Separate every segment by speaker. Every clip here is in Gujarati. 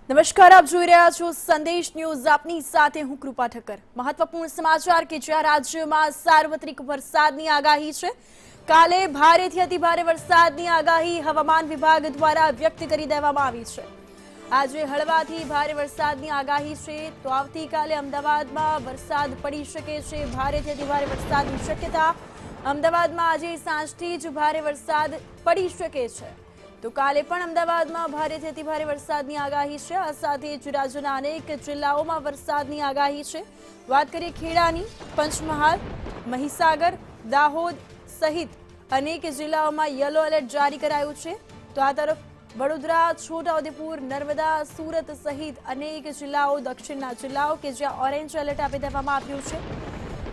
Speaker 1: નમસ્કાર, આપ જોઈ રહ્યા છો સંદેશ ન્યૂઝ. આપની સાથે હું કૃપા ઠક્કર. મહત્વપૂર્ણ સમાચાર કે જ્યાં રાજ્યમાં સાર્વત્રિક વરસાદની આગાહી છે. કાલે ભારેથી અતિભારે વરસાદની આગાહી હવામાન વિભાગ દ્વારા વ્યક્ત કરી દેવામાં આવી છે. આજે હળવાથી ભારે વરસાદની આગાહી છે, તો આવતીકાલે અમદાવાદમાં વરસાદ પડી શકે છે. ભારેથી અતિભારે વરસાદની શક્યતા. અમદાવાદમાં આજે સાંજથી જ ભારે વરસાદ પડી શકે છે. તો કાલે પણ અમદાવાદમાં ભારેથી અતિભારે વરસાદની આગાહી છે. આ સાથે જ રાજ્યના અનેક જિલ્લાઓમાં વરસાદની આગાહી છે. વાત કરીએ ખેડાની, પંચમહાલ, મહીસાગર, દાહોદ સહિત અનેક જિલ્લાઓમાં યલો એલર્ટ જારી કરાયું છે. તો આ તરફ વડોદરા, છોટાઉદેપુર, નર્મદા, સુરત સહિત અનેક જિલ્લાઓ, દક્ષિણના જિલ્લાઓ કે જ્યાં ઓરેન્જ એલર્ટ આપી દેવામાં આવ્યું છે.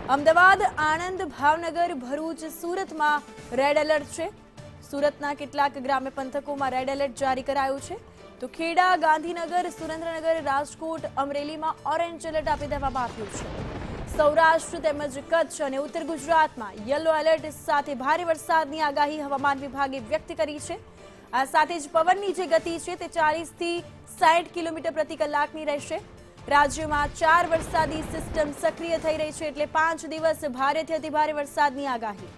Speaker 1: અમદાવાદ, આણંદ, ભાવનગર, ભરૂચ, સુરતમાં રેડ એલર્ટ છે. સુરતના કેટલાક ગ્રામ્ય પંથકોમાં રેડ એલર્ટ જારી કરાયું છે. તો ખેડા, ગાંધીનગર, સુરેન્દ્રનગર, રાજકોટ, અમરેલીમાં ઓરેન્જ એલર્ટ આપી દેવામાં આવ્યું છે. સૌરાષ્ટ્ર તેમજ કચ્છ અને ઉત્તર ગુજરાતમાં યલો એલર્ટ સાથે ભારે વરસાદની આગાહી હવામાન વિભાગે વ્યક્ત કરી છે. આ સાથે જ પવનની જે ગતિ છે તે 40 થી 60 કિલોમીટર પ્રતિ કલાકની રહેશે. રાજ્યમાં 4 વરસાદી સિસ્ટમ સક્રિય થઈ રહી છે, એટલે 5 દિવસ ભારેથી અતિભારે વરસાદની આગાહી.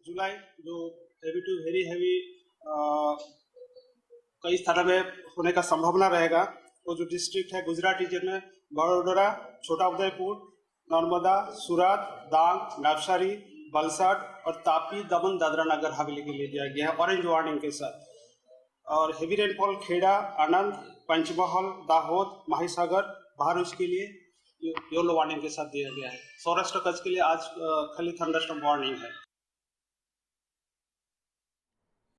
Speaker 2: जुलाई जो हैवी टू वेरी हैवी कई स्थानों में होने का संभावना रहेगा। वो जो डिस्ट्रिक्ट है गुजरात रीजन में बड़ोदरा, छोटा उदयपुर, नर्मदा, सूरत, डांग, नवसारी, वलसाड और तापी, दमन, दादरा नगर हवेली के लिए दिया गया है ऑरेंज वार्निंग के साथ। और हेवी रेनफॉल खेड़ा, आनंद, पंचमहल, दाहोद, महिसागर, भरूच के लिए येलो वार्निंग के साथ दिया गया है। सौराष्ट्र कच्छ के लिए आज खाली थंडरस्टॉर्म वार्निंग है।